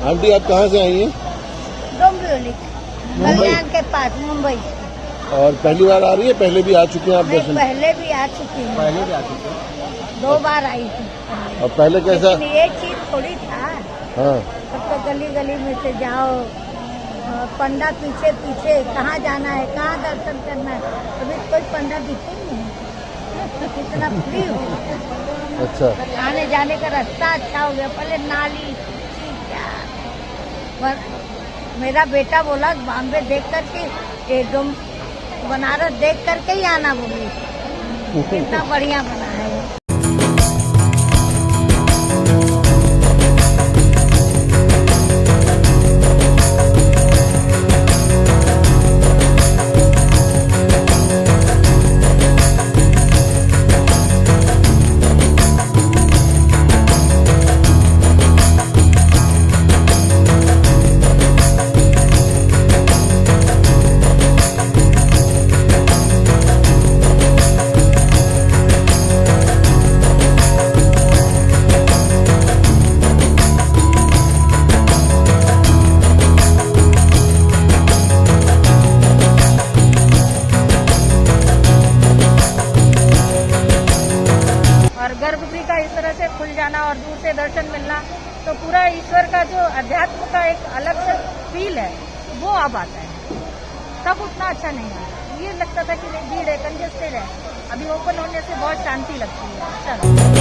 Aunty आप कहाँ से आई हैं? डोंबिवली कल्याण के पास, मुंबई। और पहली बार आ रही है? पहले भी आ चुके हैं आप नहीं, दर्शन? पहले भी आ चुकी हूँ। पहले भी आ चुके हैं। 2 बार आई थी। और पहले कैसा? लेकिन ये चीज थोड़ी था, हाँ, तब तो गली गली में से जाओ, पंडा पीछे पीछे, कहाँ जाना है, कहाँ दर्शन करना है, अभी कोई पंडा दिखते ही नहीं। इतना फ्री हो गया। अच्छा। आने जाने का रास्ता अच्छा हो गया, पहले नाली क्या। पर मेरा बेटा बोला बॉम्बे देख करके, एकदम बनारस देख करके ही आना, बोली कितना बढ़िया बना है। गर्भगृह का इस तरह से खुल जाना और दूर से दर्शन मिलना, तो पूरा ईश्वर का जो अध्यात्म का एक अलग से फील है वो अब आता है। तब उतना अच्छा नहीं आता, ये लगता था कि भीड़ है, कंजेस्टेड है। अभी ओपन होने से बहुत शांति लगती है, अच्छा लगता है।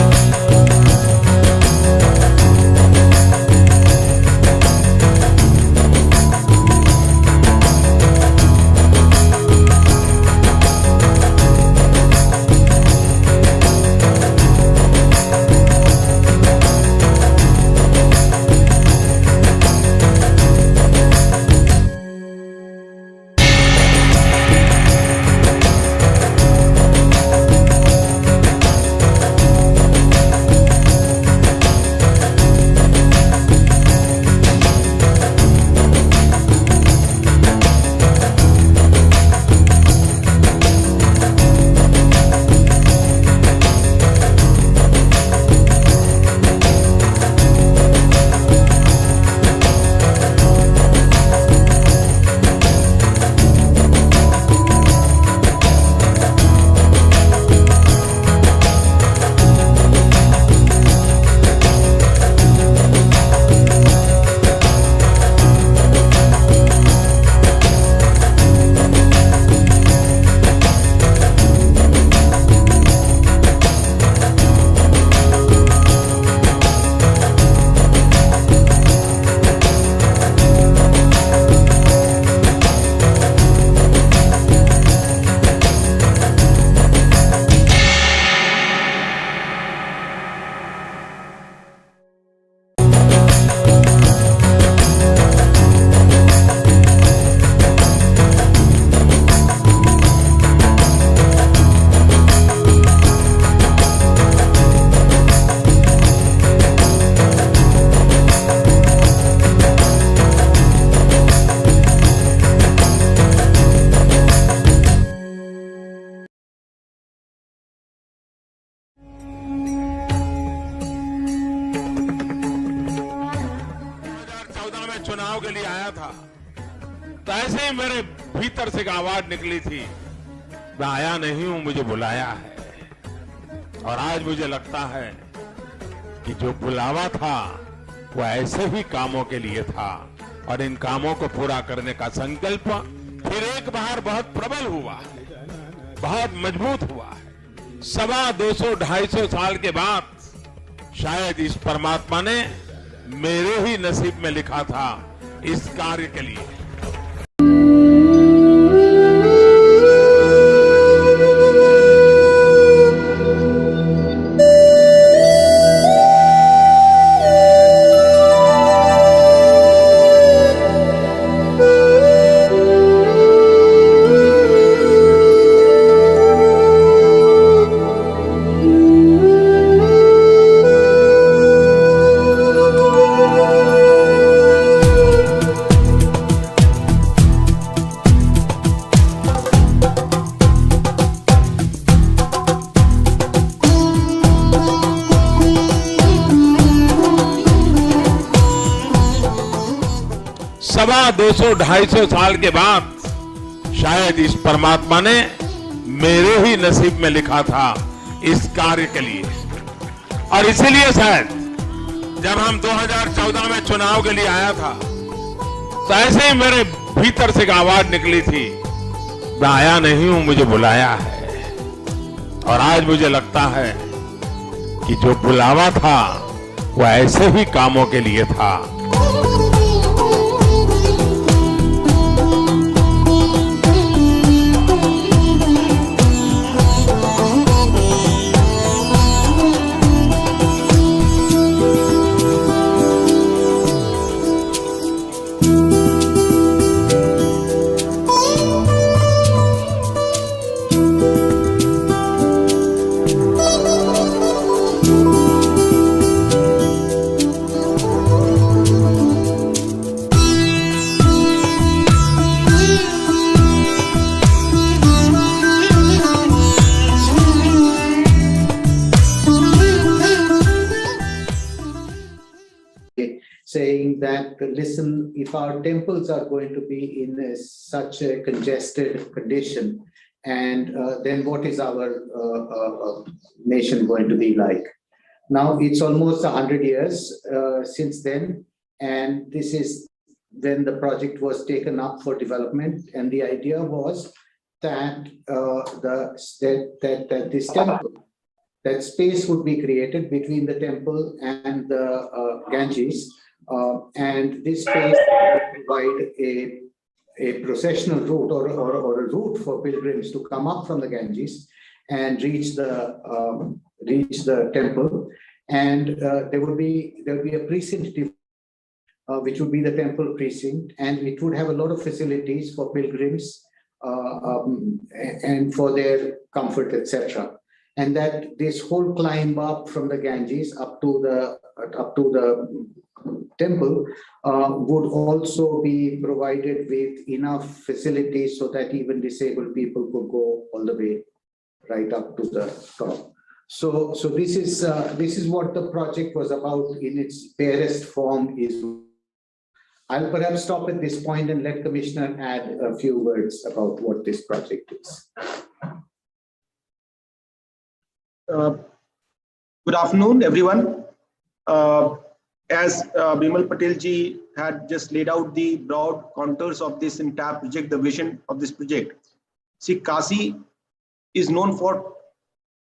चुनाव के लिए आया था, तो ऐसे ही मेरे भीतर से एक आवाज निकली थी, मैं आया नहीं हूं, मुझे बुलाया है। और आज मुझे लगता है कि जो बुलावा था वो ऐसे ही कामों के लिए था, और इन कामों को पूरा करने का संकल्प फिर एक बार बहुत प्रबल हुआ है, बहुत मजबूत हुआ है। 250-250 साल के बाद शायद इस परमात्मा ने मेरे ही नसीब में लिखा था इस कार्य के लिए। 250 साल के बाद शायद इस परमात्मा ने मेरे ही नसीब में लिखा था इस कार्य के लिए। और इसीलिए शायद जब हम 2014 में चुनाव के लिए आया था तो ऐसे ही मेरे भीतर से एक आवाज निकली थी, मैं आया नहीं हूं, मुझे बुलाया है। और आज मुझे लगता है कि जो बुलावा था वो ऐसे ही कामों के लिए था। saying that, listen, if our temples are going to be in such a congested condition, and then what is our nation going to be like? Now, it's almost 100 years since then, and this is when the project was taken up for development, and the idea was that this temple, that space would be created between the temple and the Ganges, and this space would provide a processional route or a route for pilgrims to come up from the Ganges and reach the temple, and there would be a precinct which would be the temple precinct, and it would have a lot of facilities for pilgrims and for their comfort, etc. And that this whole climb up from the Ganges up to the temple would also be provided with enough facilities so that even disabled people could go all the way right up to the top. So this is what the project was about in its barest form. I'll perhaps stop at this point and let Commissioner add a few words about what this project is. Good afternoon, everyone. As Bimal Patel ji had just laid out the broad contours of this entire project, the vision of this project. See, Kashi is known for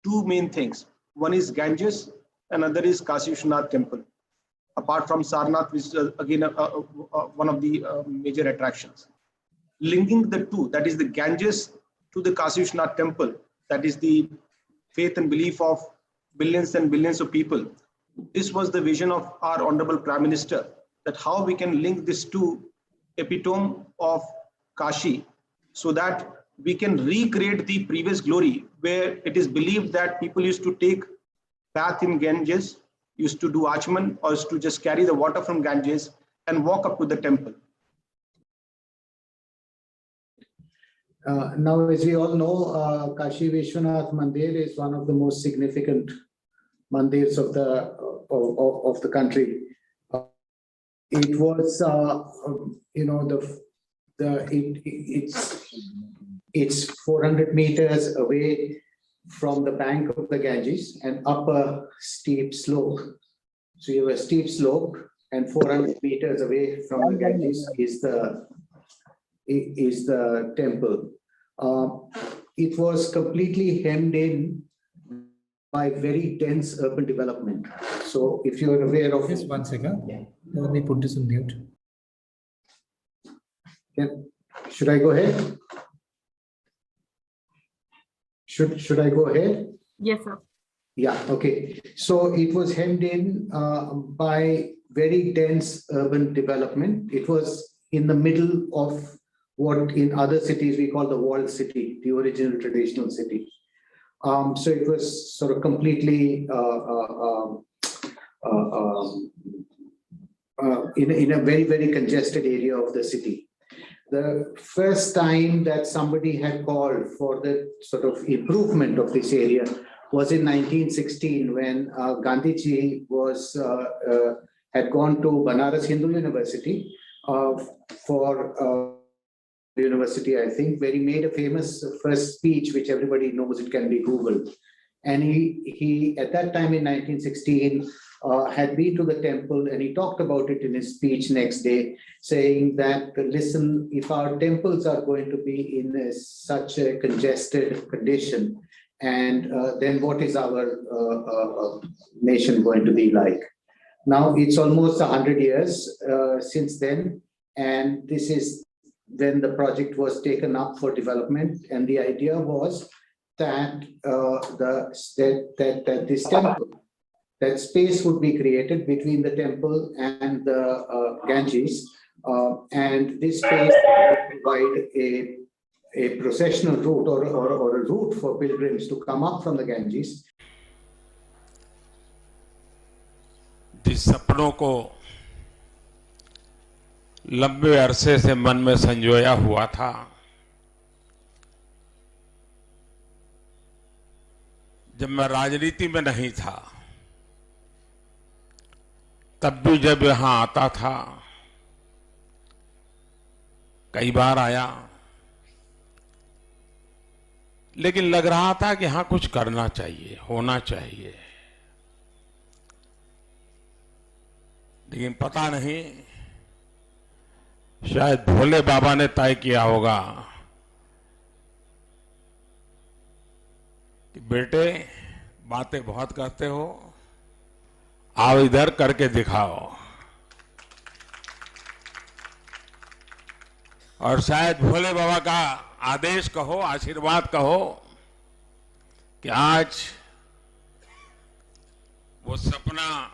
two main things. One is Ganges, another is Kashi Vishwanath Temple. Apart from Sarnath, which is again one of the major attractions. Linking the two, that is the Ganges to the Kashi Vishwanath Temple, that is the faith and belief of billions and billions of people. This was the vision of our Honorable Prime Minister, that how we can link this to epitome of Kashi, so that we can recreate the previous glory, where it is believed that people used to take bath in Ganges, used to do Achman, or used to just carry the water from Ganges and walk up to the temple. Now, as we all know, Kashi Vishwanath Mandir is one of the most significant mandirs of the country. It was, it's 400 meters away from the bank of the Ganges and up a steep slope. So you have a steep slope, and 400 meters away from the Ganges is the temple. It was completely hemmed in by very dense urban development. So if you're aware of... Just 1 second. Let me put this on mute. Yeah. Should I go ahead? Should I go ahead? Yes, sir. Yeah, okay. So it was hemmed in by very dense urban development. It was in the middle of what in other cities we call the walled city, the original traditional city. So it was sort of completely in a very, very congested area of the city. The first time that somebody had called for the sort of improvement of this area was in 1916, when Gandhiji had gone to Banaras Hindu University for university, I think, where he made a famous first speech, which everybody knows, it can be Googled. And he at that time in 1916 had been to the temple, and he talked about it in his speech next day, saying that, listen, if our temples are going to be in such a congested condition, and then what is our nation going to be like? Now it's almost 100 years since then, and this is when the project was taken up for development, and the idea was that that this temple, that space would be created between the temple and the Ganges, and this space would provide a processional route or a route for pilgrims to come up from the Ganges. जिस सपनों को लंबे अरसे से मन में संजोया हुआ था, जब मैं राजनीति में नहीं था, तब भी जब यहां आता था, कई बार आया, लेकिन लग रहा था कि यहां कुछ करना चाहिए, होना चाहिए। लेकिन पता नहीं, शायद भोले बाबा ने तय किया होगा कि बेटे बातें बहुत करते हो, आओ इधर करके दिखाओ। और शायद भोले बाबा का आदेश कहो, आशीर्वाद कहो कि आज वो सपना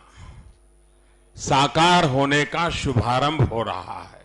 साकार होने का शुभारंभ हो रहा है।